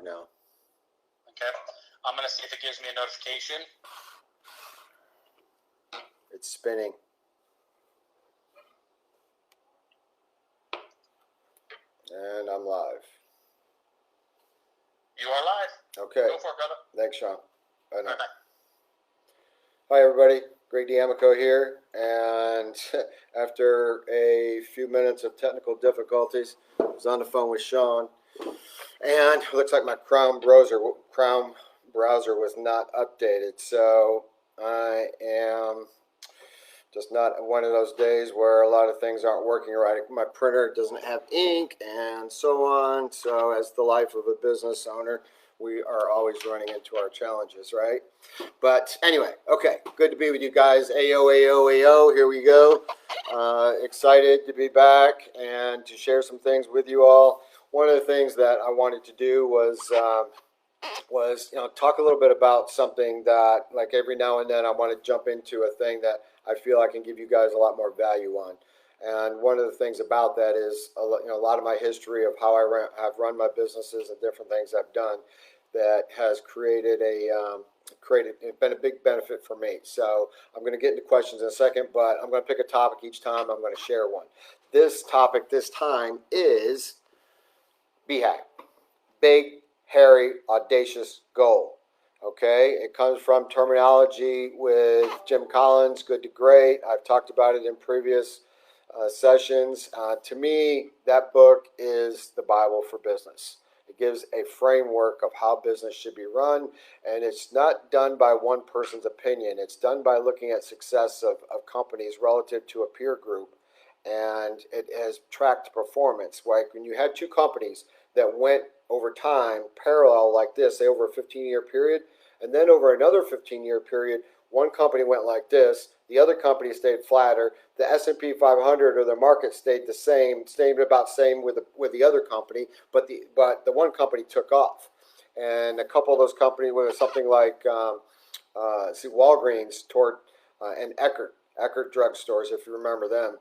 now. Okay. I'm going to see if it gives me a notification. It's spinning. And I'm live. You are live. Okay. Go for it, brother. Thanks, Sean. Bye now. Bye-bye. Hi, everybody. Greg D'Amico here. And after a few minutes of technical difficulties, I was on the phone with Sean. And it looks like my Chrome browser was not updated. So I am just not one of those days where a lot of things aren't working right. My printer doesn't have ink and so on. So as the life of a business owner, we are always running into our challenges, right? But anyway, okay, good to be with you guys. Ayo, here we go. Excited to be back and to share some things with you all. One of the things that I wanted to do was talk a little bit about something that, like, every now and then I want to jump into a thing that I feel I can give you guys a lot more value on. And one of the things about that is a lot of my history of how I've run my businesses and different things I've done that has created been a big benefit for me. So I'm going to get into questions in a second, but I'm going to pick a topic each time. I'm going to share one. This topic this time is BHAG, big, hairy, audacious goal. Okay, it comes from terminology with Jim Collins, Good to Great. I've talked about it in previous sessions. To me, that book is the Bible for business. It gives a framework of how business should be run, and it's not done by one person's opinion. It's done by looking at success of companies relative to a peer group, and it has tracked performance. Like when you had two companies that went over time parallel like this, say over a 15-year period, and then over another 15-year period, one company went like this, the other company stayed flatter, the S&P 500 or the market stayed the same, stayed about same with the other company, but the one company took off. And a couple of those companies were something like Walgreens and Eckerd drugstores, if you remember them.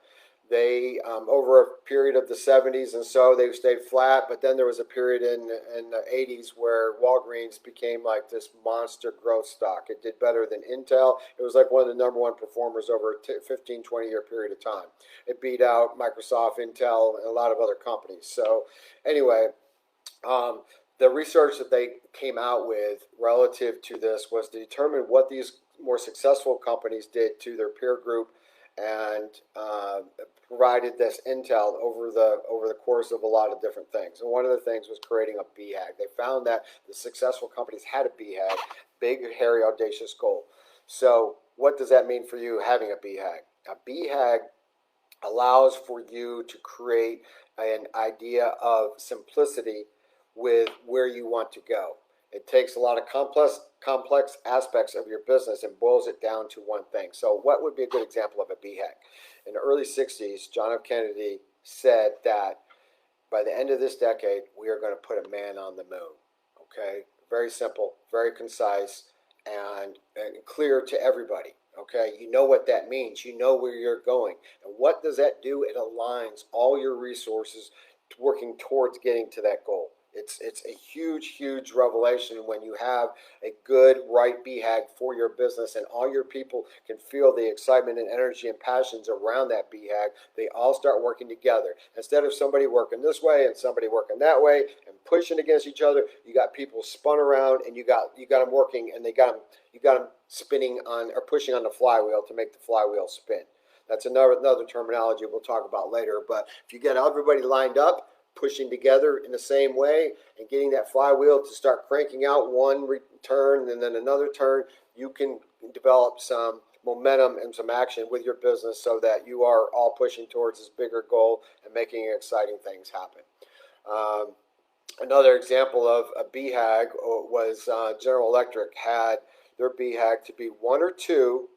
They, over a period of the 70s and so, they stayed flat, but then there was a period in the 80s where Walgreens became like this monster growth stock. It did better than Intel. It was like one of the number one performers over a 15, 20-year period of time. It beat out Microsoft, Intel, and a lot of other companies. So anyway, the research that they came out with relative to this was to determine what these more successful companies did to their peer group, and provided this intel over the course of a lot of different things. And one of the things was creating a BHAG. They found that the successful companies had a BHAG, big, hairy, audacious goal. So what does that mean for you having a BHAG? A BHAG allows for you to create an idea of simplicity with where you want to go. It takes a lot of complex aspects of your business and boils it down to one thing. So what would be a good example of a BHAG? In the early 60s, John F. Kennedy said that by the end of this decade, we are going to put a man on the moon. Okay? Very simple, very concise, and clear to everybody. Okay? You know what that means. You know where you're going. And what does that do? It aligns all your resources working towards getting to that goal. It's a huge revelation when you have a good, right BHAG for your business, and all your people can feel the excitement and energy and passions around that BHAG. They all start working together. Instead of somebody working this way and somebody working that way and pushing against each other, you got people spun around, and you got them working, and you got them spinning on or pushing on the flywheel to make the flywheel spin. That's another terminology we'll talk about later. But if you get everybody lined up, pushing together in the same way and getting that flywheel to start cranking out one turn and then another turn, you can develop some momentum and some action with your business so that you are all pushing towards this bigger goal and making exciting things happen. Another example of a BHAG was General Electric had their BHAG to be 1 or 2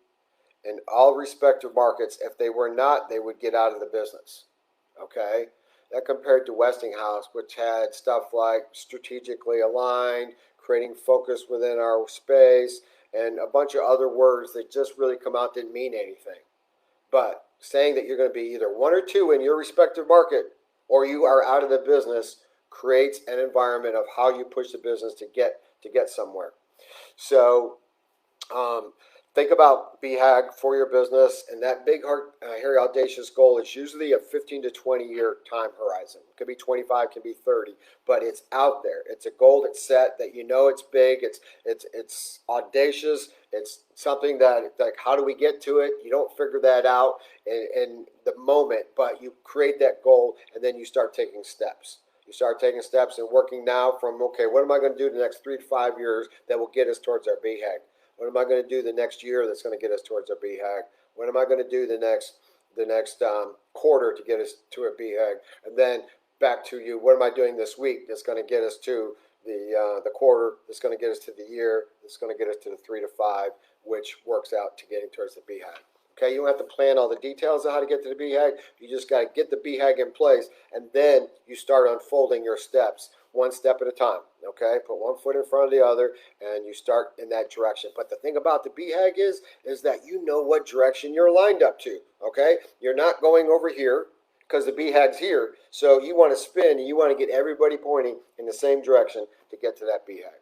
in all respective markets. If they were not, they would get out of the business. Okay? That compared to Westinghouse, which had stuff like strategically aligned, creating focus within our space, and a bunch of other words that just really come out didn't mean anything. But saying that you're going to be either 1 or 2 in your respective market, or you are out of the business, creates an environment of how you push the business to get somewhere. So think about BHAG for your business, and that big, hairy, audacious goal is usually a 15 to 20-year time horizon. It could be 25, can be 30, but it's out there. It's a goal that's set that you know it's big. It's audacious. It's something that, like, how do we get to it? You don't figure that out in the moment, but you create that goal, and then you start taking steps. You start taking steps and working now from, okay, what am I going to do the next 3 to 5 years that will get us towards our BHAG? What am I going to do the next year that's going to get us towards our BHAG? What am I going to do the next quarter to get us to a BHAG? And then back to you, what am I doing this week that's going to get us to the quarter, that's going to get us to the year, that's going to get us to the 3 to 5, which works out to getting towards the BHAG. Okay, you don't have to plan all the details of how to get to the BHAG. You just got to get the BHAG in place, and then you start unfolding your steps one step at a time. Okay, put one foot in front of the other, and you start in that direction. But the thing about the BHAG is that you know what direction you're lined up to. Okay, you're not going over here because the BHAG's here. So you want to spin, and you want to get everybody pointing in the same direction to get to that BHAG.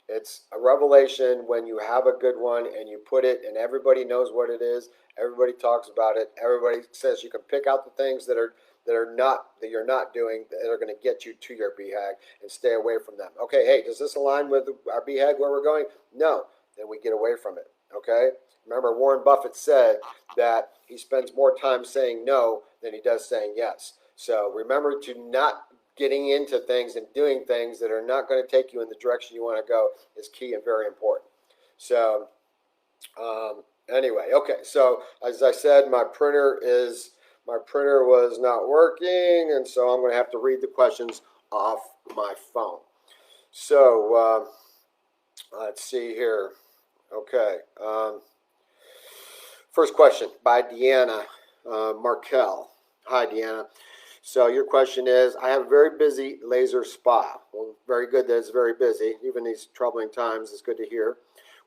It's a revelation when you have a good one and you put it and everybody knows what it is. Everybody talks about it. Everybody says you can pick out the things that you're not doing that are going to get you to your BHAG and stay away from them. Okay, hey, does this align with our BHAG where we're going? No, then we get away from it. Okay? Remember, Warren Buffett said that he spends more time saying no than he does saying yes. So remember to not getting into things and doing things that are not going to take you in the direction you want to go is key and very important. So anyway, okay. So as I said, my printer was not working, and so I'm going to have to read the questions off my phone. So let's see here. Okay. First question by Deanna Markel. Hi, Deanna. So your question is, I have a very busy laser spa. Well, very good that it's very busy. Even these troubling times, it's good to hear.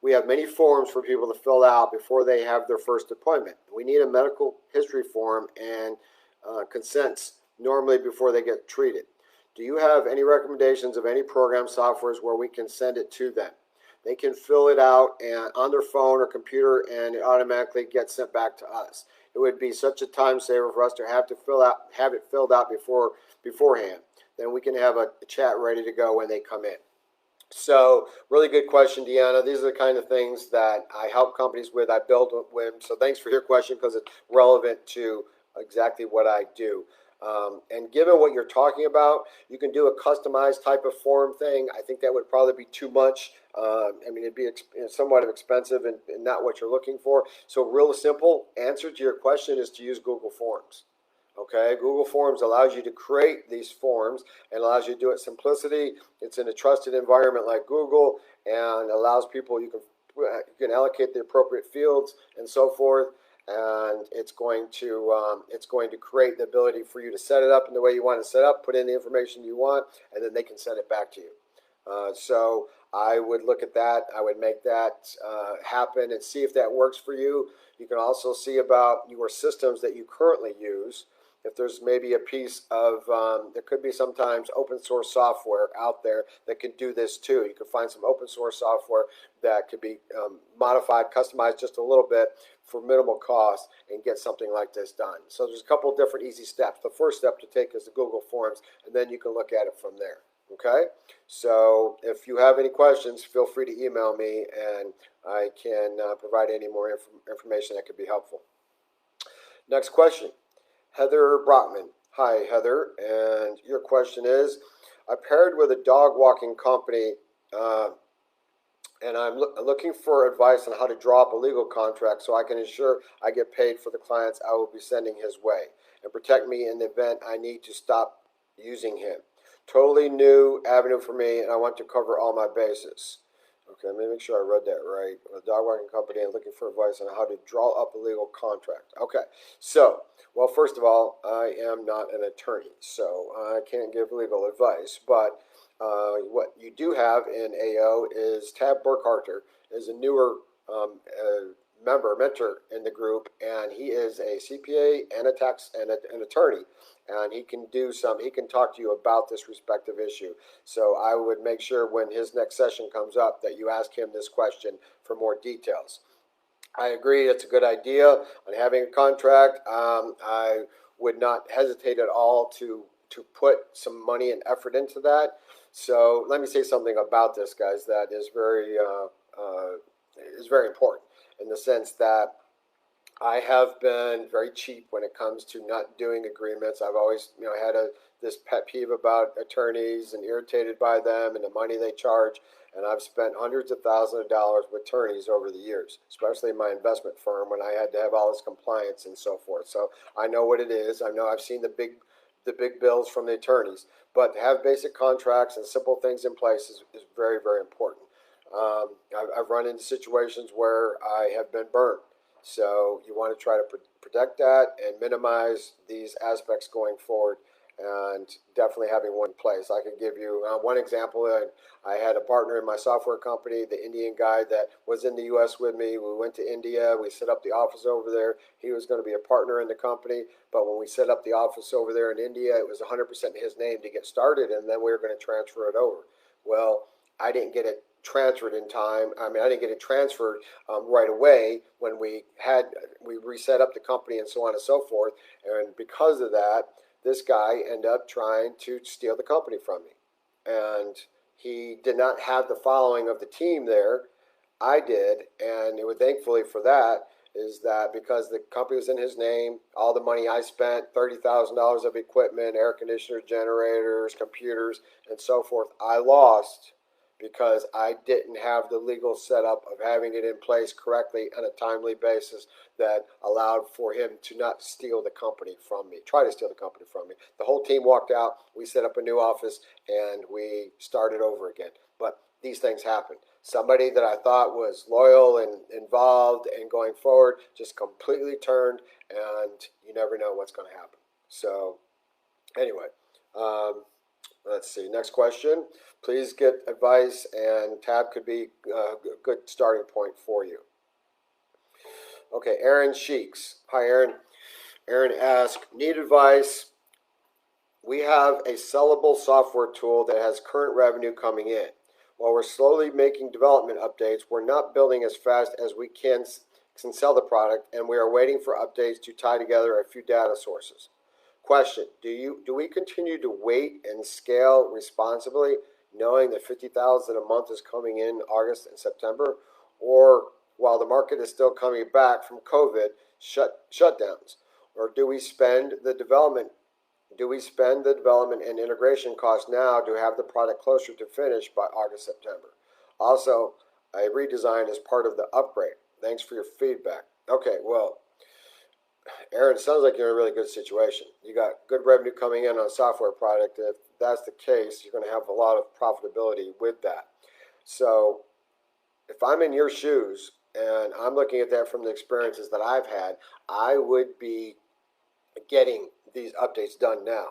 We have many forms for people to fill out before they have their first appointment. We need a medical history form and consents normally before they get treated. Do you have any recommendations of any program softwares where we can send it to them? They can fill it out and on their phone or computer, and it automatically gets sent back to us. It would be such a time saver for us to have it filled out beforehand. Then we can have a chat ready to go when they come in. So really good question, Deanna. These are the kind of things that I help companies with, I build with. So thanks for your question because it's relevant to exactly what I do. And given what you're talking about, you can do a customized type of form thing. I think that would probably be too much. I mean, it'd be somewhat expensive and not what you're looking for. So real simple answer to your question is to use Google Forms. Okay, Google Forms allows you to create these forms and allows you to do it simplicity. It's in a trusted environment like Google and allows people, you can allocate the appropriate fields and so forth. And it's going to create the ability for you to set it up in the way you want to set up, put in the information you want, and then they can send it back to you. So I would look at that. I would make that happen and see if that works for you. You can also see about your systems that you currently use. If there's maybe a piece of, there could be sometimes open source software out there that can do this too. You can find some open source software that could be modified, customized just a little bit for minimal cost and get something like this done. So there's a couple of different easy steps. The first step to take is the Google Forms, and then you can look at it from there. Okay? So if you have any questions, feel free to email me, and I can provide any more information that could be helpful. Next question. Heather Brockman. Hi, Heather. And your question is, I paired with a dog walking company and I'm looking for advice on how to draw up a legal contract so I can ensure I get paid for the clients I will be sending his way and protect me in the event I need to stop using him. Totally new avenue for me, and I want to cover all my bases. Okay, let me make sure I read that right. A dog walking company and looking for advice on how to draw up a legal contract. Okay, so, well, first of all, I am not an attorney, so I can't give legal advice, but what you do have in AO is Tab Burkharter is a newer mentor in the group, and he is a CPA and an attorney. and he can talk to you about this respective issue. So I would make sure when his next session comes up that you ask him this question for more details. I agree, it's a good idea on having a contract. I would not hesitate at all to put some money and effort into that. So let me say something about this, guys, that is very important in the sense that I have been very cheap when it comes to not doing agreements. I've always, had this pet peeve about attorneys and irritated by them and the money they charge. And I've spent hundreds of thousands of dollars with attorneys over the years, especially in my investment firm when I had to have all this compliance and so forth. So I know what it is. I know I've seen the big bills from the attorneys. But to have basic contracts and simple things in place is very, very important. I've run into situations where I have been burnt. So you want to try to protect that and minimize these aspects going forward, and definitely having one in place. I could give you one example. I had a partner in my software company, the Indian guy that was in the U.S. with me. We went to India. We set up the office over there. He was going to be a partner in the company, but when we set up the office over there in India, it was 100% his name to get started, and then we were going to transfer it over. Well, I didn't get it transferred in time. I mean, I didn't get it transferred right away when we reset up the company and so on and so forth. And because of that, this guy ended up trying to steal the company from me. And he did not have the following of the team there. I did, and it was thankfully for that is that because the company was in his name, all the money I spent, $30,000 of equipment, air conditioners, generators, computers, and so forth, I lost because I didn't have the legal setup of having it in place correctly on a timely basis that allowed for him to not steal the company from me, try to steal the company from me. The whole team walked out, we set up a new office, and we started over again. But these things happen. Somebody that I thought was loyal and involved and going forward just completely turned, and you never know what's going to happen. So anyway, let's see. Next question. Please get advice, and tab could be a good starting point for you. Okay, Aaron Sheeks. Hi, Aaron. Aaron asks, need advice. We have a sellable software tool that has current revenue coming in. While we're slowly making development updates, we're not building as fast as we can sell the product, and we are waiting for updates to tie together a few data sources. Question, do we continue to wait and scale responsibly, knowing that $50,000 a month is coming in August and September, or while the market is still coming back from COVID shutdowns, or do we spend the development and integration costs now to have the product closer to finish by August, September? Also, a redesign is part of the upgrade. Thanks for your feedback. Okay, well, Aaron, it sounds like you're in a really good situation. You got good revenue coming in on a software product. If that's the case, you're going to have a lot of profitability with that. So if I'm in your shoes and I'm looking at that from the experiences that I've had, I would be getting these updates done now.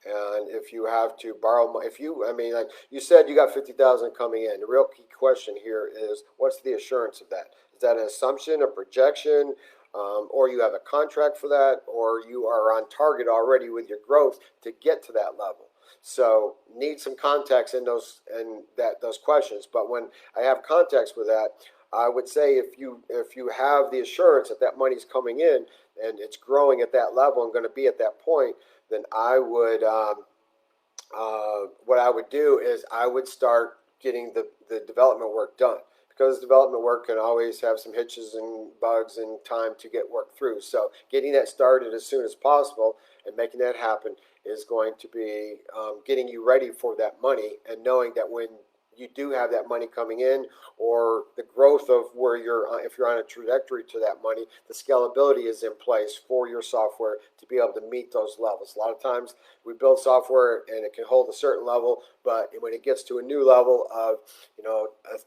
And if you have to borrow, like you said, you got 50,000 coming in. The real key question here is, what's the assurance of that? Is that an assumption, a projection, or you have a contract for that, or you are on target already with your growth to get to that level? So need some context in those questions. But when I have context with that, I would say if you have the assurance that that money's coming in and it's growing at that level and going to be at that point, then I would what I would do is I would start getting the development work done, because development work can always have some hitches and bugs and time to get worked through. So getting that started as soon as possible and making that happen is going to be getting you ready for that money, and knowing that when you do have that money coming in, or the growth of where if you're on a trajectory to that money, the scalability is in place for your software to be able to meet those levels. A lot of times we build software and it can hold a certain level, but when it gets to a new level of,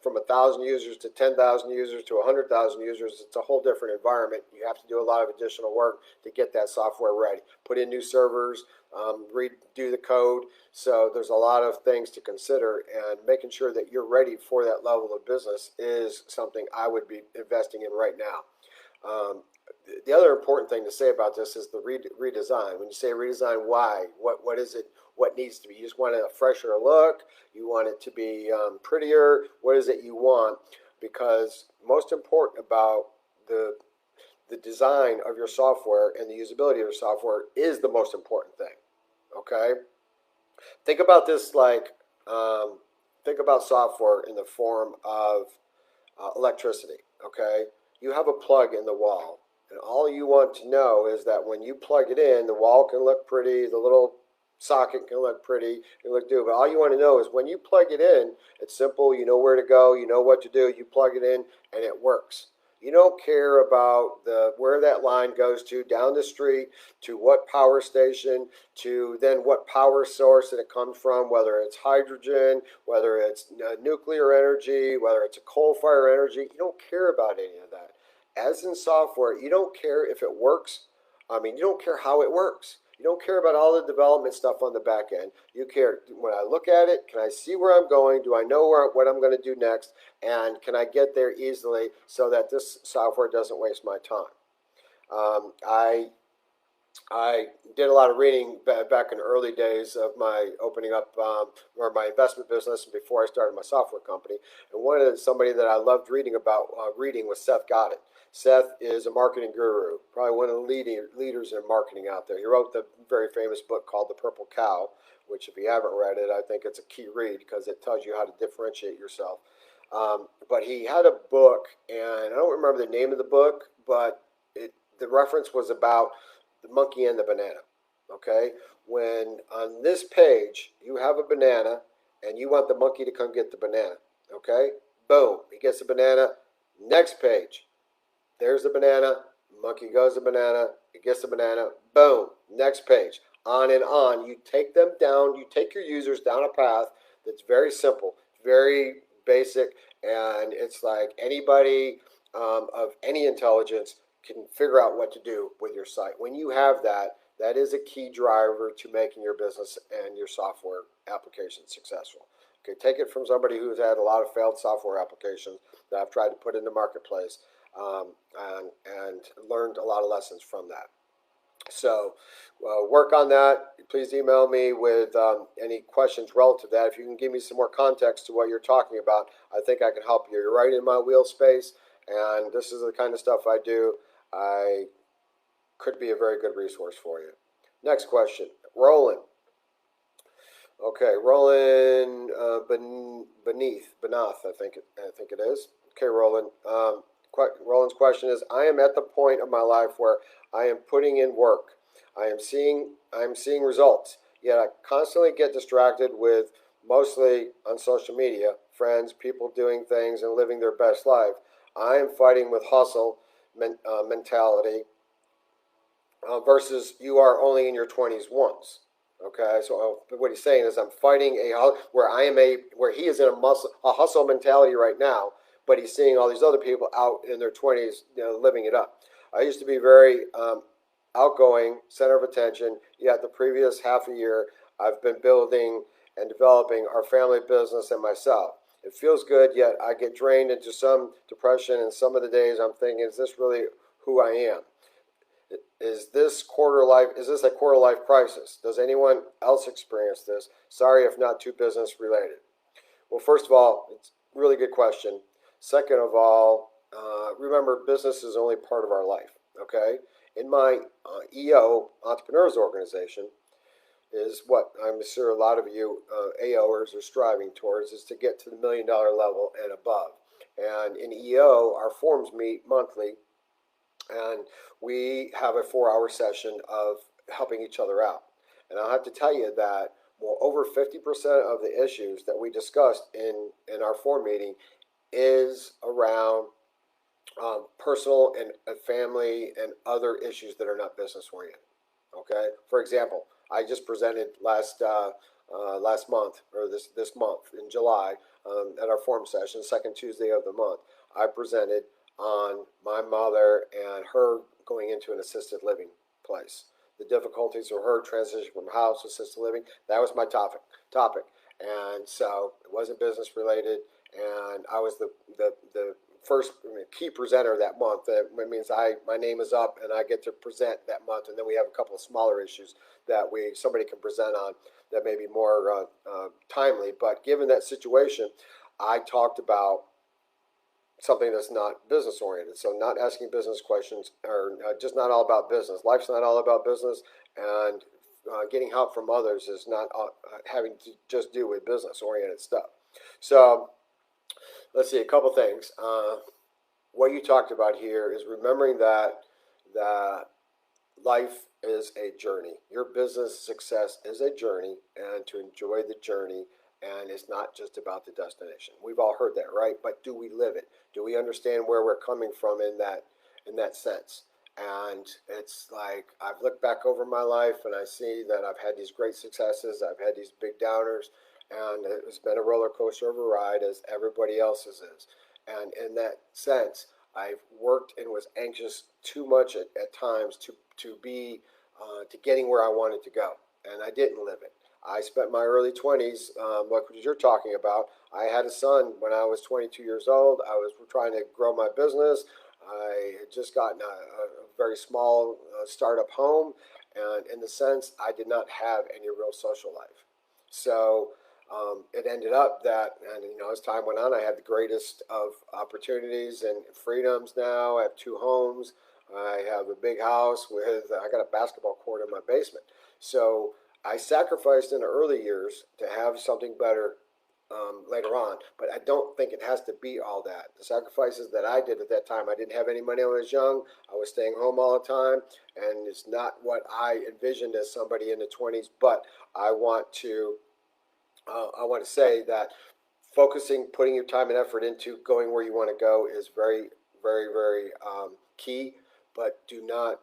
from 1,000 users to 10,000 users to 100,000 users, it's a whole different environment. You have to do a lot of additional work to get that software ready. Put in new servers, redo the code. So there's a lot of things to consider, and making sure that you're ready for that level of business is something I would be investing in right now. Um, the other important thing to say about this is the redesign. When you say redesign, why? What is it? What needs to be? You just want a fresher look. You want it to be prettier. What is it you want? Because most important about the the design of your software and the usability of your software is the most important thing. Okay, think about this like think about software in the form of electricity. Okay, you have a plug in the wall, and all you want to know is that when you plug it in, the wall can look pretty, the little socket can look pretty, it can look do. But all you want to know is when you plug it in, it's simple. You know where to go. You know what to do. You plug it in, and it works. You don't care about the where that line goes to down the street, to what power station, to then what power source that it comes from, whether it's hydrogen, whether it's nuclear energy, whether it's a coal fire energy. You don't care about any of that. As in software, you don't care if it works. I mean, you don't care how it works. You don't care about all the development stuff on the back end. You care when I look at it, can I see where I'm going? Do I know what I'm going to do next? And can I get there easily so that this software doesn't waste my time? I did a lot of reading back in the early days of my opening up or my investment business before I started my software company. And somebody that I loved reading about reading was Seth Godin. Seth is a marketing guru, probably one of the leaders in marketing out there. He wrote the very famous book called The Purple Cow, which if you haven't read it, I think it's a key read because it tells you how to differentiate yourself. But he had a book, and I don't remember the name of the book, but the reference was about the monkey and the banana. Okay? When on this page you have a banana and you want the monkey to come get the banana. Okay? Boom. He gets the banana. Next page. There's the banana. Monkey goes the banana. He gets the banana. Boom. Next page. On and on. You take them down. You take your users down a path that's very simple, very basic, and it's like anybody of any intelligence can figure out what to do with your site. When you have that, that is a key driver to making your business and your software application successful. Okay, take it from somebody who's had a lot of failed software applications that I've tried to put in the marketplace and learned a lot of lessons from that. So work on that. Please email me with any questions relative to that. If you can give me some more context to what you're talking about, I think I can help you. You're right in my wheel space, and this is the kind of stuff I do. I could be a very good resource for you. Next question, Roland. Okay, Roland Beneath, I think it is. Okay, Roland. Roland's question is: I am at the point of my life where I am putting in work. I am seeing results. Yet I constantly get distracted with mostly on social media, friends, people doing things and living their best life. I am fighting with hustle mentality versus you are only in your 20s once. Okay, so what he's saying is I'm fighting where he is in a hustle mentality right now, but he's seeing all these other people out in their 20s, living it up. I used to be very outgoing, center of attention. Yet the previous half a year, I've been building and developing our family business and myself. It feels good, yet I get drained into some depression, and some of the days I'm thinking, is this really who I am? Is this a quarter life crisis? Does anyone else experience this? Sorry if not too business related. Well, first of all, it's a really good question. Second of all, remember business is only part of our life. Okay, in my EO entrepreneurs organization is what I'm sure a lot of you AOers are striving towards is to get to the $1 million level and above. And in EO, our forums meet monthly, and we have a 4-hour session of helping each other out. And I'll have to tell you that over 50% of the issues that we discussed in our forum meeting is around personal and family and other issues that are not business oriented. Okay, for example, I just presented last month or this month in July at our forum session, second Tuesday of the month. I presented on my mother and her going into an assisted living place. The difficulties of her transition from house to assisted living. That was my topic. And so it wasn't business related, and I was the first key presenter that month. That means my name is up and I get to present that month, and then we have a couple of smaller issues that somebody can present on that may be more timely. But given that situation, I talked about something that's not business oriented. So not asking business questions, or just not all about business. Life's not all about business, and getting help from others is not having to just do with business oriented stuff. So let's see a couple things. What you talked about here is remembering that life is a journey. Your business success is a journey, and to enjoy the journey, and it's not just about the destination. We've all heard that, right? But do we live it? Do we understand where we're coming from in that sense? And it's like I've looked back over my life and I see that I've had these great successes, I've had these big downers, and it's been a roller coaster of a ride as everybody else's is. And in that sense, I've worked and was anxious too much at times to be to getting where I wanted to go, and I didn't live it. I spent my early 20s, like you're talking about. I had a son when I was 22 years old. I was trying to grow my business. I had just gotten a very small startup home, and in the sense, I did not have any real social life. So it ended up that, and as time went on, I had the greatest of opportunities and freedoms now. I have two homes. I have a big house I got a basketball court in my basement. So I sacrificed in the early years to have something better later on, but I don't think it has to be all that. The sacrifices that I did at that time, I didn't have any money when I was young. I was staying home all the time, and it's not what I envisioned as somebody in the 20s. But I want to say that focusing, putting your time and effort into going where you want to go is very, very, very key. But do not,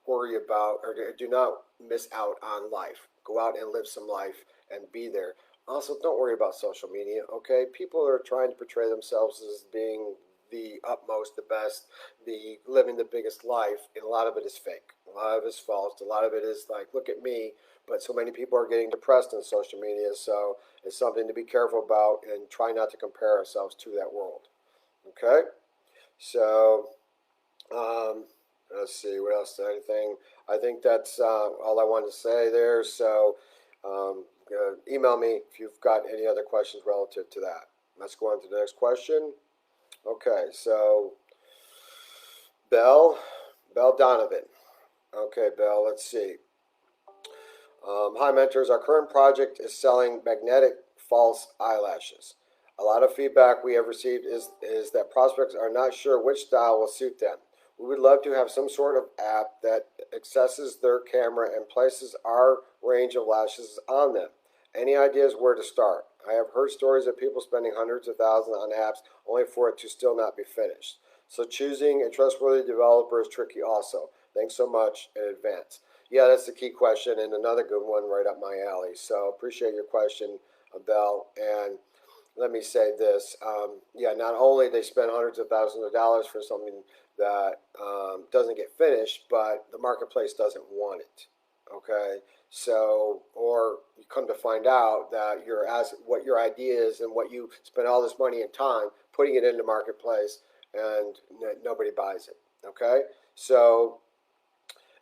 worry about, or do not miss out on life. Go out and live some life and be there. Also, don't worry about social media, okay? People are trying to portray themselves as being the utmost, the best, the living the biggest life, and a lot of it is fake. A lot of it is false. A lot of it is like, look at me. But so many people are getting depressed on social media, so it's something to be careful about and try not to compare ourselves to that world. Okay? So, let's see, what else? Anything? I think that's all I wanted to say there. So, email me if you've got any other questions relative to that. Let's go on to the next question. Okay, so Bell Donovan. Okay, Bell, let's see. Hi, mentors. Our current project is selling magnetic false eyelashes. A lot of feedback we have received is that prospects are not sure which style will suit them. We would love to have some sort of app that accesses their camera and places our range of lashes on them. Any ideas where to start? I have heard stories of people spending hundreds of thousands on apps only for it to still not be finished. So choosing a trustworthy developer is tricky also. Thanks so much in advance. Yeah, that's the key question, and another good one right up my alley. So appreciate your question, Bell. And let me say this. Not only they spend hundreds of thousands of dollars for something that doesn't get finished, but the marketplace doesn't want it. Okay, so, or you come to find out that what your idea is and what you spend all this money and time putting it into marketplace, and nobody buys it. Okay, so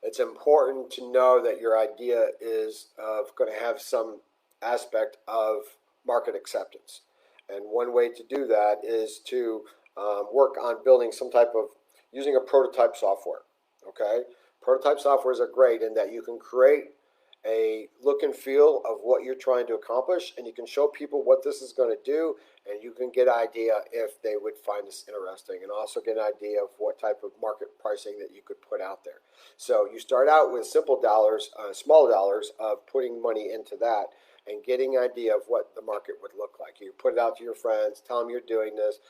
it's important to know that your idea is going to have some aspect of market acceptance. And one way to do that is to work on building some type of, using a prototype software. Okay, prototype softwares are great in that you can create a look and feel of what you're trying to accomplish, and you can show people what this is going to do, and you can get an idea if they would find this interesting, and also get an idea of what type of market pricing that you could put out there. So you start out with simple dollars, small dollars of putting money into that, and getting an idea of what the market would look like. You put it out to your friends, tell them you're doing this,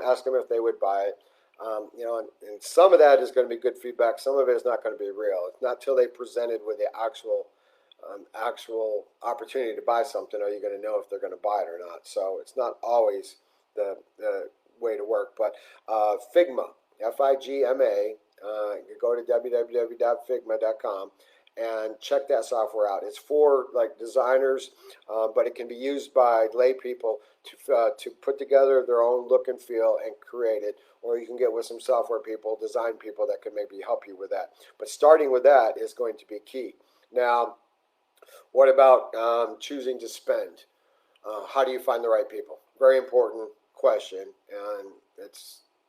ask them if they would buy it. And some of that is going to be good feedback. Some of it is not going to be real. It's not till they presented with the actual opportunity to buy something are you going to know if they're going to buy it or not. So it's not always the way to work. But Figma, Figma, you go to www.figma.com, and check that software out. It's for like designers, but it can be used by lay people to put together their own look and feel and create it. Or you can get with some software people, design people that can maybe help you with that. But starting with that is going to be key. Now, what about choosing to spend? How do you find the right people? Very important question, and it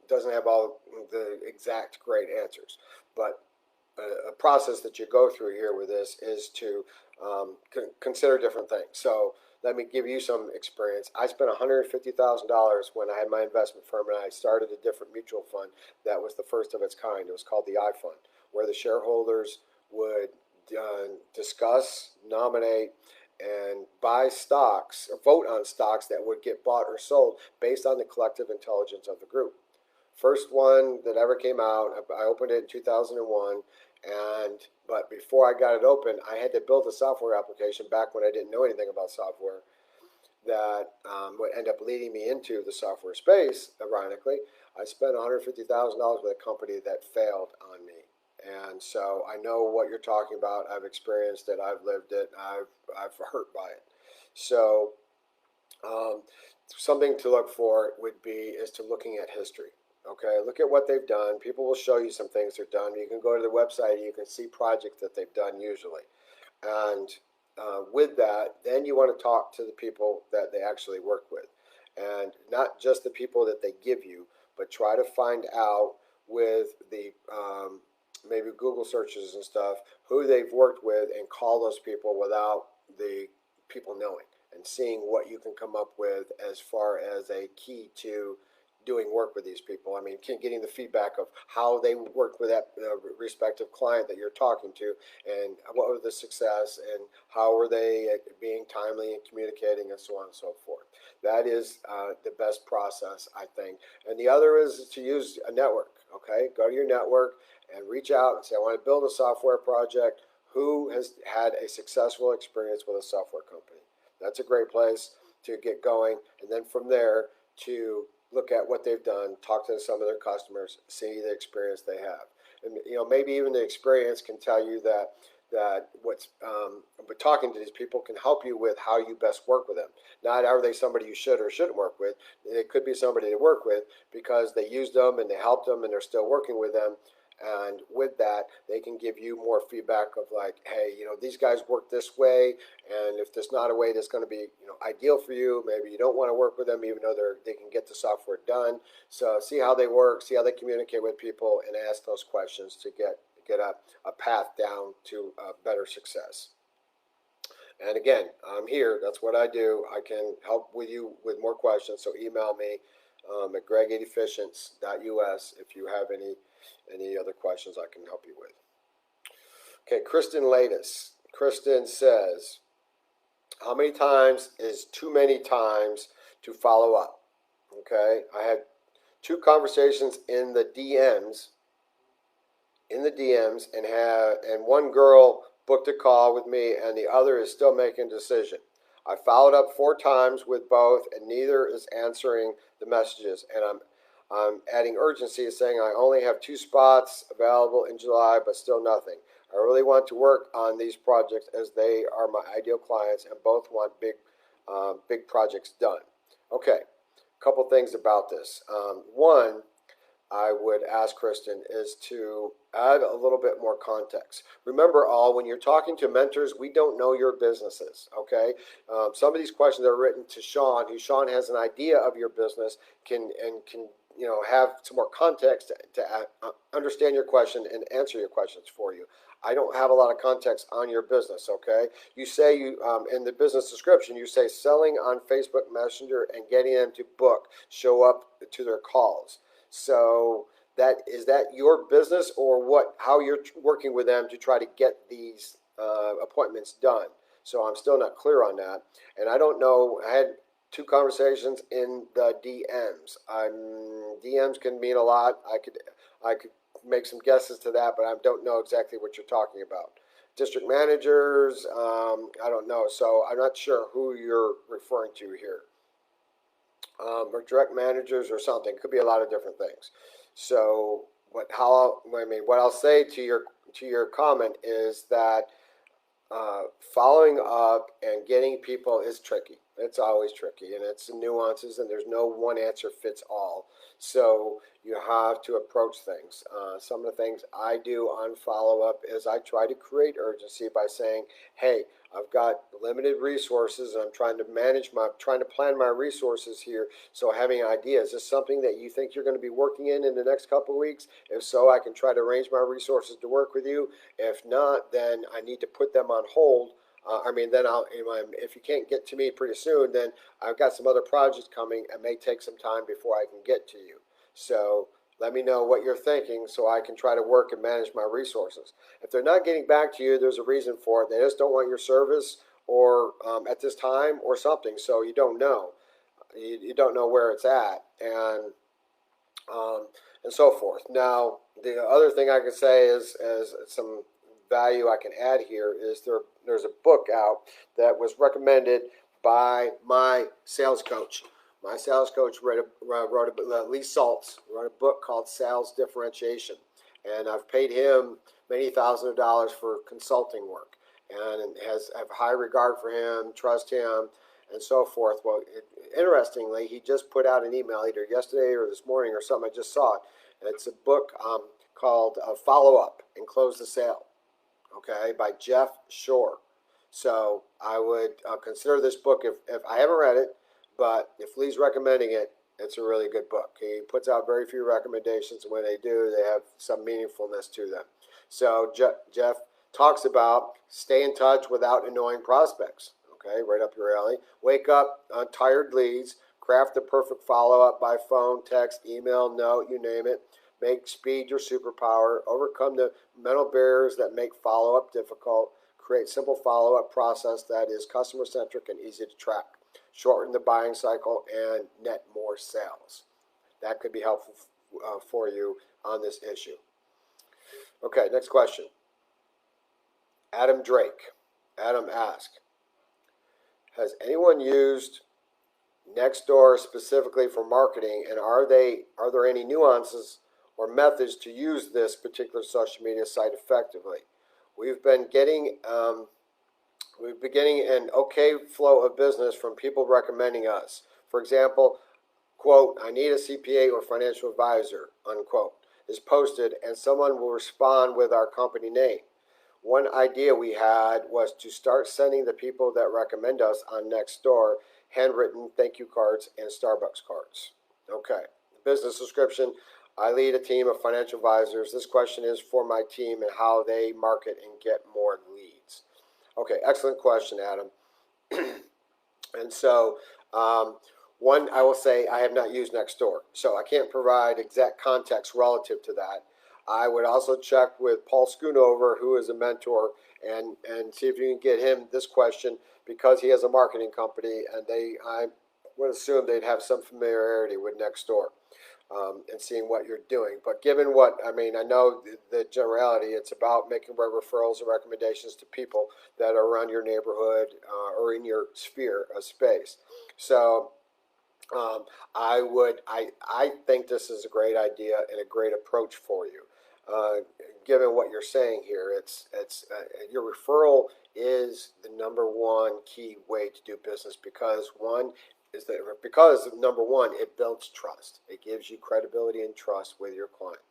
doesn't have all the exact great answers, but a process that you go through here with this is to consider different things. So let me give you some experience. I spent $150,000 when I had my investment firm, and I started a different mutual fund that was the first of its kind. It was called the iFund, where the shareholders would discuss, nominate, and buy stocks, or vote on stocks that would get bought or sold based on the collective intelligence of the group. First one that ever came out, I opened it in 2001, but before I got it open, I had to build a software application back when I didn't know anything about software that would end up leading me into the software space. Ironically, I spent $150,000 with a company that failed on me. And so I know what you're talking about. I've experienced it. I've lived it. I've hurt by it. So um, something to look for would be is to looking at history. Okay, look at what they've done. People will show you some things they've done. You can go to their website and you can see projects that they've done usually. And with that, then you want to talk to the people that they actually work with. And not just the people that they give you, but try to find out with the maybe Google searches and stuff who they've worked with and call those people without the people knowing and seeing what you can come up with as far as a key to doing work with these people. I mean, getting the feedback of how they worked with that respective client that you're talking to, and what was the success, and how were they being timely and communicating, and so on and so forth. That is the best process, I think. And the other is to use a network. Okay, go to your network and reach out and say, I want to build a software project. Who has had a successful experience with a software company? That's a great place to get going, and then from there to look at what they've done, talk to some of their customers, see the experience they have, and maybe even the experience can tell you that but talking to these people can help you with how you best work with them. Not are they somebody you should or shouldn't work with. It could be somebody to work with because they used them and they helped them and they're still working with them. And with that, they can give you more feedback of like, hey, these guys work this way, and if there's not a way that's going to be, ideal for you, maybe you don't want to work with them, even though they can get the software done. So see how they work, see how they communicate with people, and ask those questions to get a path down to better success. And again, I'm here. That's what I do. I can help with you with more questions. So email me at greg@efficients.us if you have any other questions I can help you with. Okay, Kristen Latus. Kristen says, how many times is too many times to follow up? Okay, I had two conversations in the DMs, and one girl booked a call with me, and the other is still making a decision. I followed up 4 times with both, and neither is answering the messages. And I'm adding urgency, saying I only have 2 spots available in July, but still nothing. I really want to work on these projects as they are my ideal clients, and both want big projects done. Okay, a couple things about this. One, I would ask Kristen is to add a little bit more context. Remember, when you're talking to mentors, we don't know your businesses. Okay, some of these questions are written to Sean, who Sean has an idea of your business, can have some more context to understand your question and answer your questions for you. I don't have a lot of context on your business. Okay, you say in the business description, you say selling on Facebook Messenger and getting them to show up to their calls. So is that your business, or what? How you're working with them to try to get these appointments done? So I'm still not clear on that, and I don't know. I had 2 conversations in the DMs. DMs can mean a lot. I could make some guesses to that, but I don't know exactly what you're talking about. District managers, I don't know. So I'm not sure who you're referring to here. Or direct managers or something. Could be a lot of different things. So what I'll say to your comment is that following up and getting people is tricky. It's always tricky, and it's nuances, and there's no one answer fits all. So you have to approach things. Some of the things I do on follow up is I try to create urgency by saying, "Hey, I've got limited resources, and I'm trying to plan my resources here. So having ideas is this something that you think you're going to be working in the next couple of weeks? If so, I can try to arrange my resources to work with you. If not, then I need to put them on hold. Then if you can't get to me pretty soon, then I've got some other projects coming and may take some time before I can get to you. So let me know what you're thinking so I can try to work and manage my resources. If they're not getting back to you, there's a reason for it. They just don't want your service or at this time or something. So you don't know. You don't know where it's at. And so forth. Now, the other thing I can say is, as some value I can add here, is there's a book out that was recommended by my sales coach. My sales coach Lee Saltz wrote a book called Sales Differentiation, and I've paid him many thousands of dollars for consulting work, and have high regard for him, trust him, and so forth. Well, interestingly, he just put out an email either yesterday or this morning or something. I just saw it. It's a book called Follow Up and Close the Sale, okay, by Jeff Shore. So I would consider this book, if I haven't read it, but if Lee's recommending it, it's a really good book. He puts out very few recommendations, and when they do, they have some meaningfulness to them. So Jeff talks about stay in touch without annoying prospects. Okay, right up your alley. Wake up on tired leads. Craft the perfect follow-up by phone, text, email, note, you name it. Make speed your superpower. Overcome the mental barriers that make follow-up difficult. Create simple follow-up process that is customer-centric and easy to track. Shorten the buying cycle and net more sales. That could be helpful for you on this issue. Okay, next question. Adam Drake. Adam asks, has anyone used Nextdoor specifically for marketing, and are there any nuances or methods to use this particular social media site effectively? We've been getting an okay flow of business from people recommending us. For example, quote, I need a CPA or financial advisor, unquote, is posted, and someone will respond with our company name. One idea we had was to start sending the people that recommend us on Nextdoor handwritten thank you cards and Starbucks cards. Okay, business description. I lead a team of financial advisors. This question is for my team and how they market and get more leads. Okay, excellent question, Adam. And so, one, I will say I have not used Nextdoor, so I can't provide exact context relative to that. I would also check with Paul Schoonover, who is a mentor, and see if you can get him this question, because he has a marketing company, and I would assume they'd have some familiarity with Nextdoor and seeing what you're doing. But given what, I know the generality, it's about making referrals and recommendations to people that are around your neighborhood or in your sphere of space. So I think this is a great idea and a great approach for you. Given what you're saying here, it's your referral is the number one key way to do business, because number one, it builds trust. It gives you credibility and trust with your client.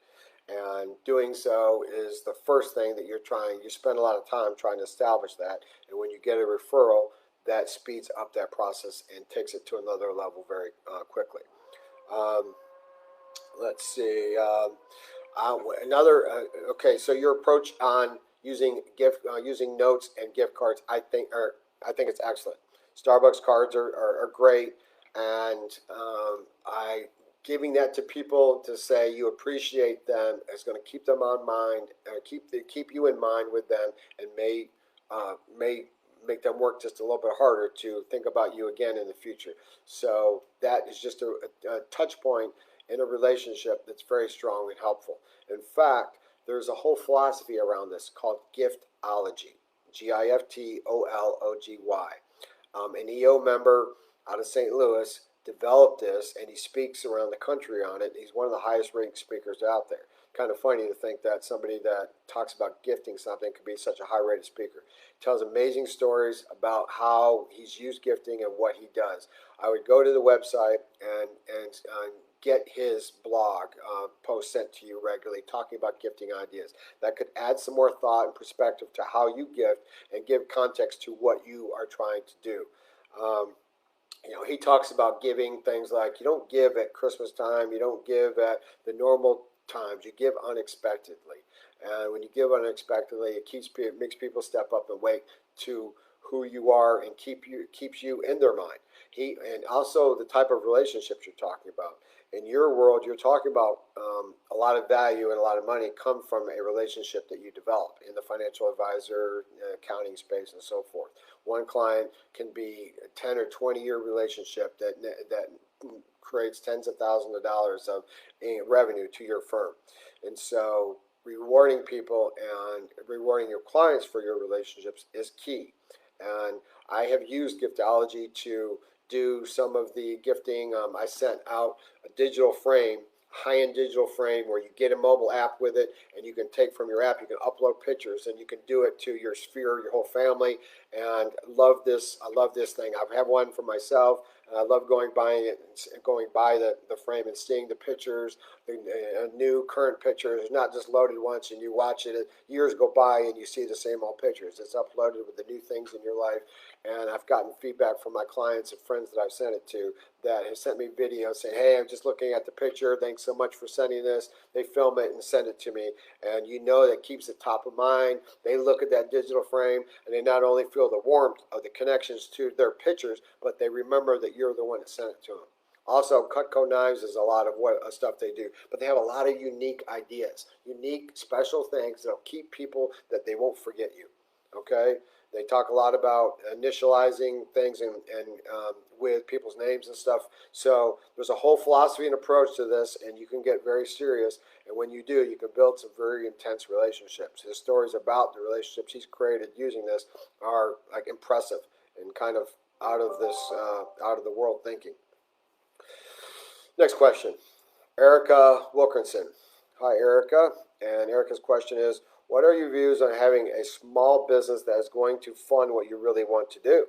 And doing so is the first thing that you spend a lot of time trying to establish that. And when you get a referral, that speeds up that process and takes it to another level very quickly. Let's see. Okay, so your approach on using notes and gift cards, I think it's excellent. Starbucks cards are great, and giving that to people to say you appreciate them is going to keep them on mind, keep you in mind with them, and may make them work just a little bit harder to think about you again in the future. So that is just a touch point in a relationship that's very strong and helpful. In fact, there's a whole philosophy around this called giftology, Giftology. An EO member out of St. Louis developed this, and he speaks around the country on it. He's one of the highest rated speakers out there. kind of funny to think that somebody that talks about gifting something could be such a high-rated speaker. He tells amazing stories about how he's used gifting and what he does. I would go to the website and get his blog posts sent to you regularly talking about gifting ideas. That could add some more thought and perspective to how you gift and give context to what you are trying to do. Um, he talks about giving things like you don't give at Christmas time, you don't give at the normal times, you give unexpectedly. And when you give unexpectedly, it makes people step up and wait to who you are and keeps you in their mind. And also the type of relationships you're talking about. In your world, you're talking about a lot of value and a lot of money come from a relationship that you develop in the financial advisor, accounting space, and so forth. One client can be a 10 or 20-year relationship that creates tens of thousands of dollars of revenue to your firm. And so rewarding people and rewarding your clients for your relationships is key. And I have used giftology to do some of the gifting. I sent out a digital frame, high-end digital frame, where you get a mobile app with it, and you can take from your app, you can upload pictures, and you can do it to your sphere, your whole family. And love this. I love this thing. I have one for myself, and I love going by the frame and seeing the pictures, the new current pictures, not just loaded once and you watch it. Years go by and you see the same old pictures. It's uploaded with the new things in your life. And I've gotten feedback from my clients and friends that I've sent it to that have sent me videos saying, hey, I'm just looking at the picture. Thanks so much for sending this. They film it and send it to me. And that keeps it top of mind. They look at that digital frame and they not only feel the warmth of the connections to their pictures, but they remember that you're the one that sent it to them. Also, Cutco knives is a lot of stuff they do, but they have a lot of unique ideas, unique special things that'll keep people that they won't forget you. Okay, they talk a lot about initializing things and with people's names and stuff. So there's a whole philosophy and approach to this, and you can get very serious. And when you do, you can build some very intense relationships. His stories about the relationships he's created using this are like impressive and kind of out of the world thinking. Next question, Erica Wilkinson. Hi, Erica. And Erica's question is, what are your views on having a small business that is going to fund what you really want to do?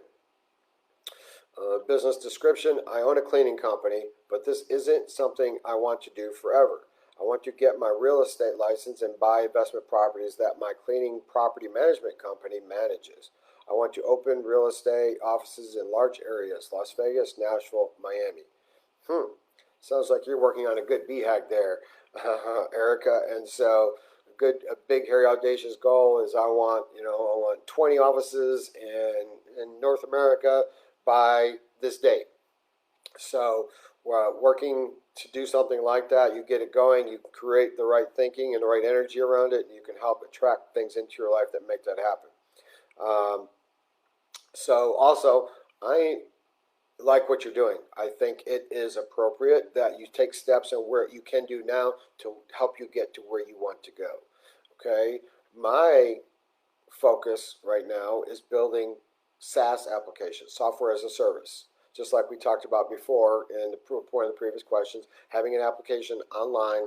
Business description, I own a cleaning company, but this isn't something I want to do forever. I want to get my real estate license and buy investment properties that my cleaning property management company manages. I want to open real estate offices in large areas, Las Vegas, Nashville, Miami. Sounds like you're working on a good BHAG there, Erica. And so a big, hairy, audacious goal is I want 20 offices in North America by this date. So working to do something like that, you get it going, you create the right thinking and the right energy around it, and you can help attract things into your life that make that happen. So also, I like what you're doing. I think it is appropriate that you take steps and where you can do now to help you get to where you want to go. Okay, my focus right now is building SaaS applications, software as a service. Just like we talked about before in one of the previous questions, having an application online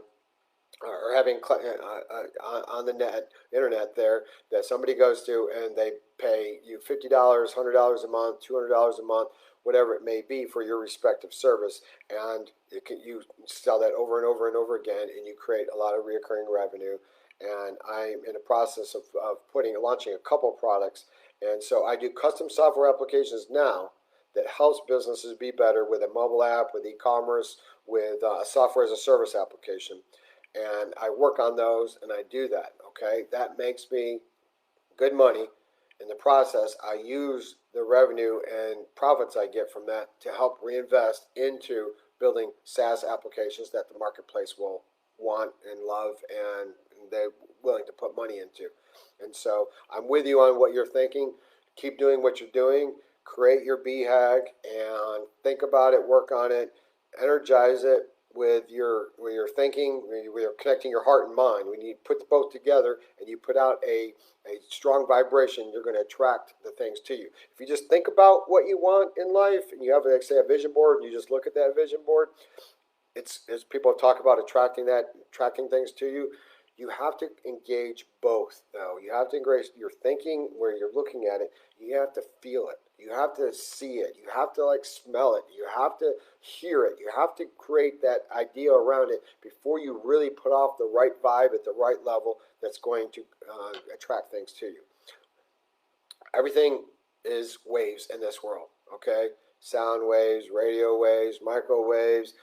or having on the internet there that somebody goes to and they pay you $50, $100 a month, $200 a month, whatever it may be for your respective service, and you sell that over and over and over again, and you create a lot of recurring revenue. And I'm in the process of launching a couple products, and so I do custom software applications now that helps businesses be better with a mobile app, with e-commerce, with a software as a service application. And I work on those and I do that, okay? That makes me good money. In the process, I use the revenue and profits I get from that to help reinvest into building SaaS applications that the marketplace will want and love and they're willing to put money into. And so I'm with you on what you're thinking. Keep doing what you're doing. Create your BHAG and think about it, work on it, energize it with your thinking, where you're connecting your heart and mind. When you put both together and you put out a strong vibration, you're going to attract the things to you. If you just think about what you want in life and you have, like, say, a vision board and you just look at that vision board, it's as people talk about attracting things to you. You have to engage both, though. You have to engage your thinking where you're looking at it. You have to feel it. You have to see it. You have to like smell it. You have to hear it. You have to create that idea around it before you really put off the right vibe at the right level that's going to attract things to you. Everything is waves in this world, okay? Sound waves, radio waves, microwaves,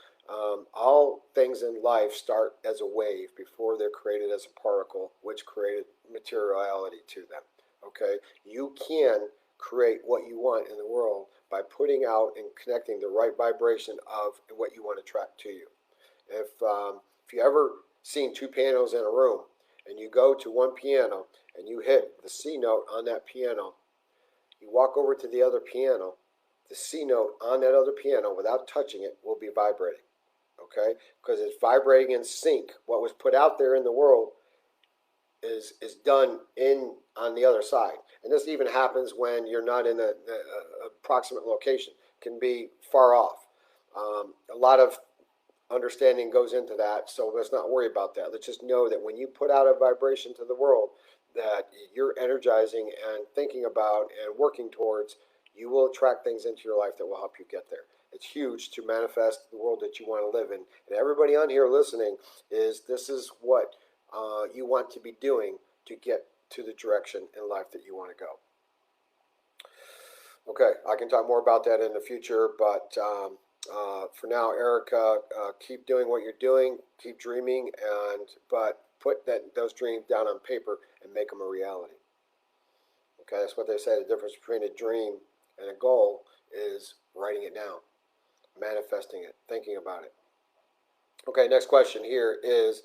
all things in life start as a wave before they're created as a particle, which created materiality to them, okay? You can create what you want in the world by putting out and connecting the right vibration of what you want to attract to you. If you ever seen two pianos in a room and you go to one piano and you hit the C note on that piano, you walk over to the other piano, the C note on that other piano without touching it will be vibrating, okay? Because it's vibrating in sync. What was put out there in the world is done in on the other side. And this even happens when you're not in a approximate location. It can be far off. A lot of understanding goes into that, so let's not worry about that. Let's just know that when you put out a vibration to the world that you're energizing and thinking about and working towards, you will attract things into your life that will help you get there. It's huge to manifest the world that you want to live in. And everybody on here listening this is what you want to be doing to get to the direction in life that you want to go. Okay, I can talk more about that in the future, but for now, Erica, keep doing what you're doing, keep dreaming, but put those dreams down on paper and make them a reality. Okay, that's what they say. The difference between a dream and a goal is writing it down, manifesting it, thinking about it. Okay, next question here is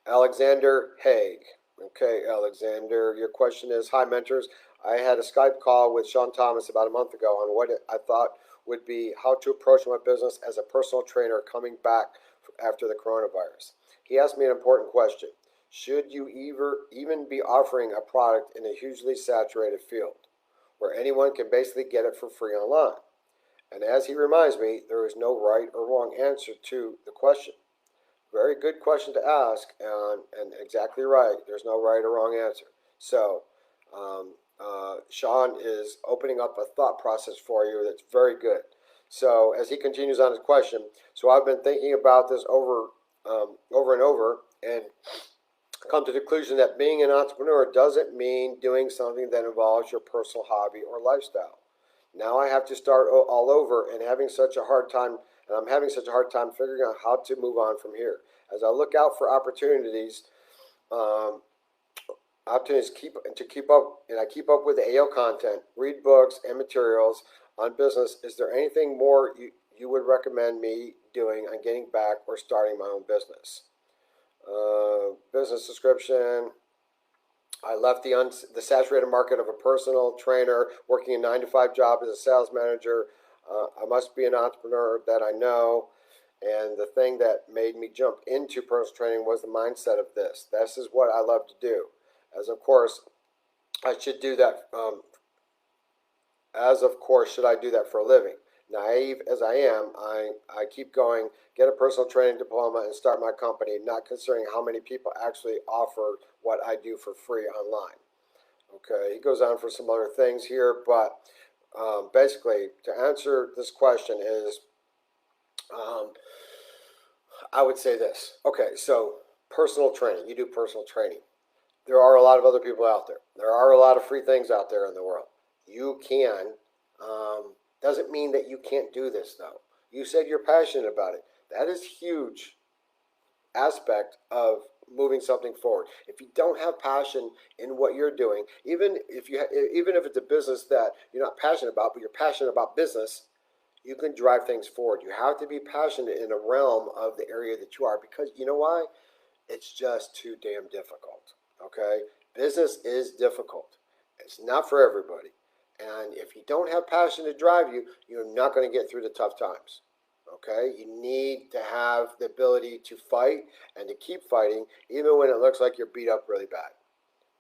Alexander Haig. Okay, Alexander, your question is, hi, mentors. I had a Skype call with Sean Thomas about a month ago on what I thought would be how to approach my business as a personal trainer coming back after the coronavirus. He asked me an important question. Should you even be offering a product in a hugely saturated field where anyone can basically get it for free online? And as he reminds me, there is no right or wrong answer to the question. Very good question to ask, and exactly right. There's no right or wrong answer. So, Sean is opening up a thought process for you that's very good. So, as he continues on his question, so I've been thinking about this over and over, and come to the conclusion that being an entrepreneur doesn't mean doing something that involves your personal hobby or lifestyle. Now I have to start all over and having such a hard time, and I'm having such a hard time figuring out how to move on from here. As I look out for opportunities, um, keep up, and I keep up with the AO content, read books and materials on business. Is there anything more you would recommend me doing on getting back or starting my own business? Business description. I left the saturated market of a personal trainer, working a 9-to-5 job as a sales manager. I must be an entrepreneur that I know. And the thing that made me jump into personal training was the mindset of this. This is what I love to do. As of course, I should do that. As of course, should I do that for a living? Naive as I am, I keep going, get a personal training diploma, and start my company, not considering how many people actually offer what I do for free online. Okay, he goes on for some other things here, but basically, to answer this question is, I would say this. Okay, so personal training, you do personal training. There are a lot of other people out there. There are a lot of free things out there in the world. You can. Doesn't mean that you can't do this, though. You said you're passionate about it. That is huge aspect of moving something forward. If you don't have passion in what you're doing, even if it's a business that you're not passionate about, but you're passionate about business, you can drive things forward. You have to be passionate in a realm of the area that you are, because you know why? It's just too damn difficult. Okay? Business is difficult. It's not for everybody. And if you don't have passion to drive you, you're not going to get through the tough times. Okay? You need to have the ability to fight and to keep fighting, even when it looks like you're beat up really bad.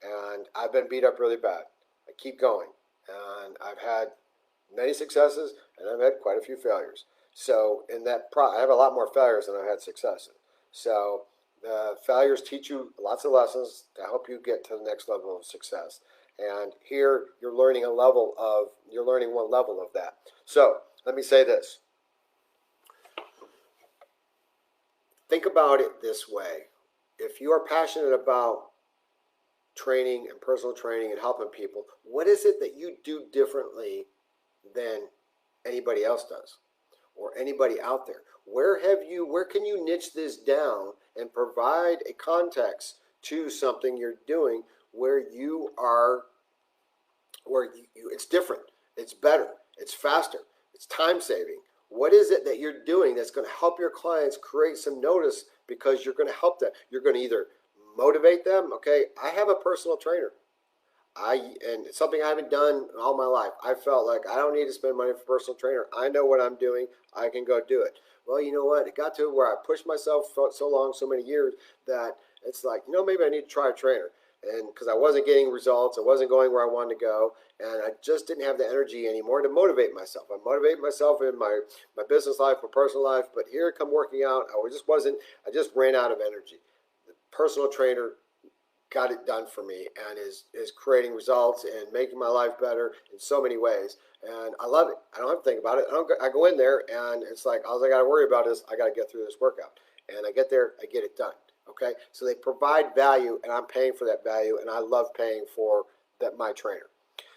And I've been beat up really bad. I keep going. And I've had many successes, and I've had quite a few failures. So in that I have a lot more failures than I've had successes. So the failures teach you lots of lessons to help you get to the next level of success. And here you're learning you're learning one level of that. So let me say this. Think about it this way. If you are passionate about training and personal training and helping people, what is it that you do differently than anybody else does or anybody out there? Where can you niche this down and provide a context to something you're doing where it's different, it's better, it's faster, it's time saving? What is it that you're doing that's going to help your clients create some notice because you're going to help them? You're going to either motivate them. Okay, I have a personal trainer. And it's something I haven't done all my life. I felt like I don't need to spend money for a personal trainer. I know what I'm doing. I can go do it. Well, you know what? It got to where I pushed myself for so many years that it's like, maybe I need to try a trainer. And because I wasn't getting results, I wasn't going where I wanted to go, and I just didn't have the energy anymore to motivate myself. I motivate myself in my business life, my personal life, but here come working out, I just ran out of energy. The personal trainer got it done for me and is creating results and making my life better in so many ways. And I love it. I don't have to think about it. I go in there and it's like, all I got to worry about is I got to get through this workout. And I get there, I get it done. Okay. So they provide value and I'm paying for that value. And I love paying for my trainer.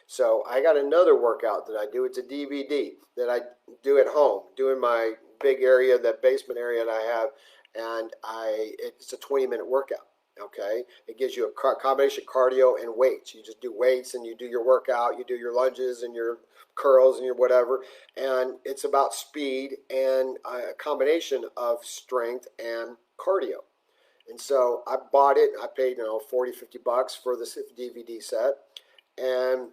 So I got another workout that I do. It's a DVD that I do at home, doing my big area, that basement area that I have. And it's a 20-minute workout. Okay, it gives you a combination of cardio and weights. You just do weights and you do your workout, you do your lunges and your curls and your whatever. And it's about speed and a combination of strength and cardio. And so I bought it. I paid, $40-50 for this DVD set. And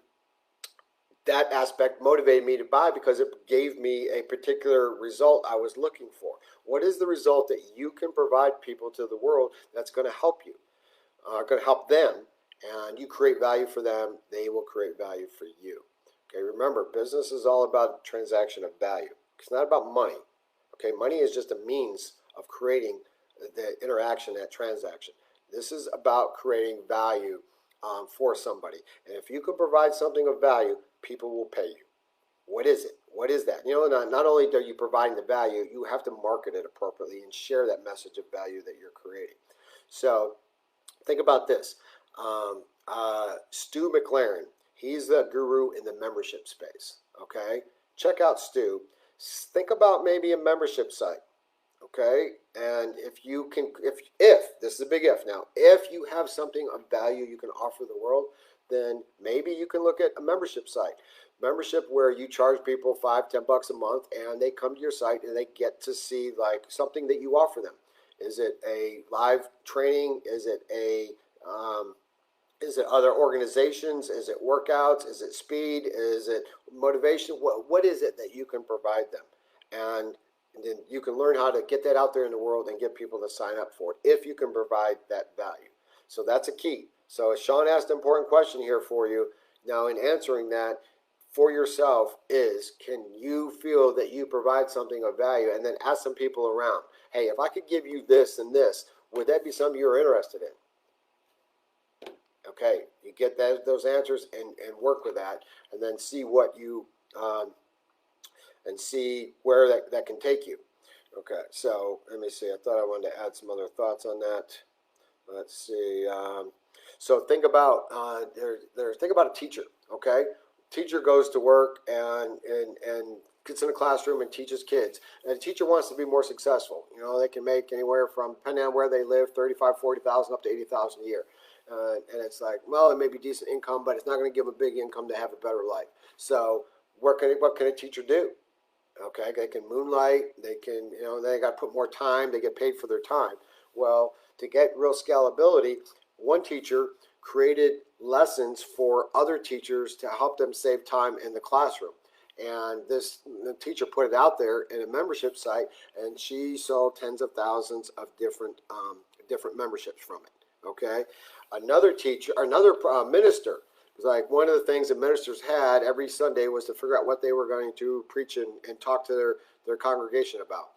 that aspect motivated me to buy because it gave me a particular result I was looking for. What is the result that you can provide people to the world that's going to help you, going to help them, and you create value for them, they will create value for you. Okay, remember, business is all about transaction of value. It's not about money. Okay, money is just a means of creating the interaction, that transaction. This is about creating value for somebody. And if you can provide something of value, people will pay you. What is it? What is that? Not only are you providing the value, you have to market it appropriately and share that message of value that you're creating. So think about this. Stu McLaren, he's the guru in the membership space. Okay, check out Stu. Think about maybe a membership site. Okay, and if this is a big if now, if you have something of value you can offer the world, then maybe you can look at a membership site. Membership where you charge people $5-10 a month and they come to your site and they get to see like something that you offer them. Is it a live training? Is it other organizations? Is it workouts? Is it speed? Is it motivation? What is it that you can provide them? And then you can learn how to get that out there in the world and get people to sign up for it if you can provide that value. So that's a key. So Sean asked an important question here for you. Now in answering that for yourself is, can you feel that you provide something of value? And then ask some people around, hey, if I could give you this and this, would that be something you're interested in? Okay, you get those answers and work with that, and then see what you and see where that can take you. Okay, so let me see. I thought I wanted to add some other thoughts on that. Let's see. So think about think about a teacher. Okay, teacher goes to work and gets in a classroom and teaches kids. And a teacher wants to be more successful. They can make anywhere from, depending on where they live, $35,000-40,000 up to $80,000 a year. And it's like, well, it may be decent income, but it's not going to give a big income to have a better life. So what can a teacher do? Okay, they can moonlight. They can, they got to put more time. They get paid for their time. Well, to get real scalability, one teacher created lessons for other teachers to help them save time in the classroom. And the teacher put it out there in a membership site, and she sold tens of thousands of different memberships from it. Okay, another minister It was like one of the things that ministers had every Sunday was to figure out what they were going to preach and talk to their congregation about.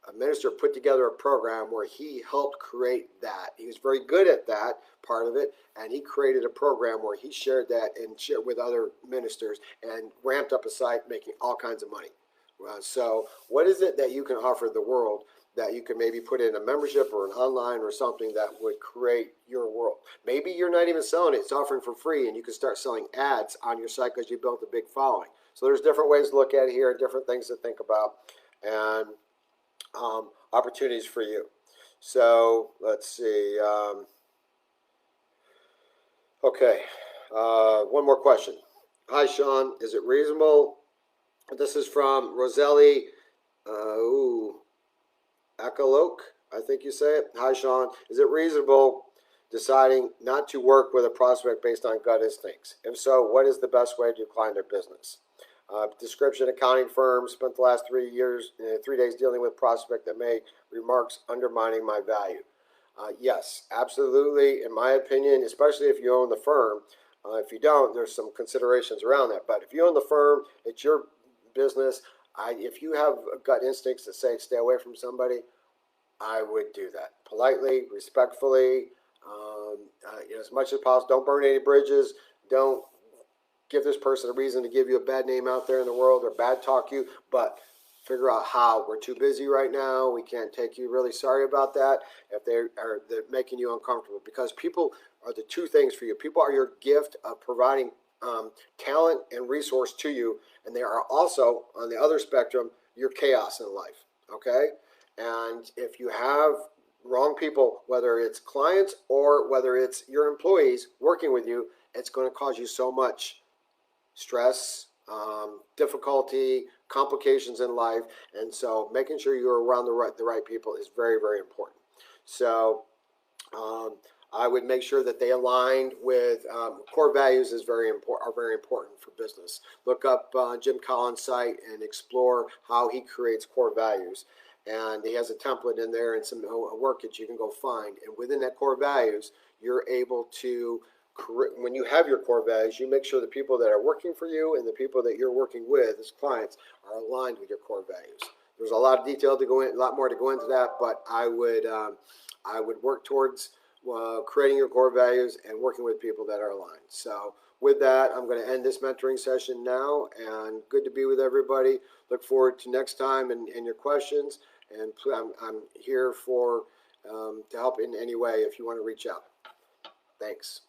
A minister put together a program where he helped create that. He was very good at that part of it, and he created a program where he shared that and shared with other ministers and ramped up a site, making all kinds of money. So what is it that you can offer the world that you can maybe put in a membership or an online or something that would create your world? Maybe you're not even selling it, it's offering for free, and you can start selling ads on your site because you built a big following. So there's different ways to look at it here, different things to think about, and opportunities for you. So let's see. Okay, one more question. Hi, Sean. Is it reasonable? This is from Roselli Akalok, I think you say it. Hi, Sean. Is it reasonable deciding not to work with a prospect based on gut instincts? If so, what is the best way to decline their business? Description: accounting firm, spent the last 3 years, 3 days dealing with prospect that made remarks undermining my value. Yes, absolutely. In my opinion, especially if you own the firm. If you don't, there's some considerations around that. But if you own the firm, it's your business. If you have gut instincts that say stay away from somebody, I would do that politely, respectfully, as much as possible. Don't burn any bridges. Don't give this person a reason to give you a bad name out there in the world or bad talk you, but figure out how. We're too busy right now. We can't take you. Really sorry about that if they're making you uncomfortable, because people are the two things for you. People are your gift of providing talent and resource to you, and they are also, on the other spectrum, your chaos in life, okay? And if you have wrong people, whether it's clients or whether it's your employees working with you, it's going to cause you so much stress, difficulty, complications in life, and so making sure you're around the right people is very, very important. So I would make sure that they aligned with core values is very important for business. Look up Jim Collins' site and explore how he creates core values. And he has a template in there and some work that you can go find. And within that core values, you're able to, when you have your core values, you make sure the people that are working for you and the people that you're working with as clients are aligned with your core values. There's a lot of detail to go in, a lot more to go into that, but I would work towards creating your core values and working with people that are aligned. So with that, I'm going to end this mentoring session now, and good to be with everybody. Look forward to next time and your questions, and I'm here for to help in any way if you want to reach out. Thanks.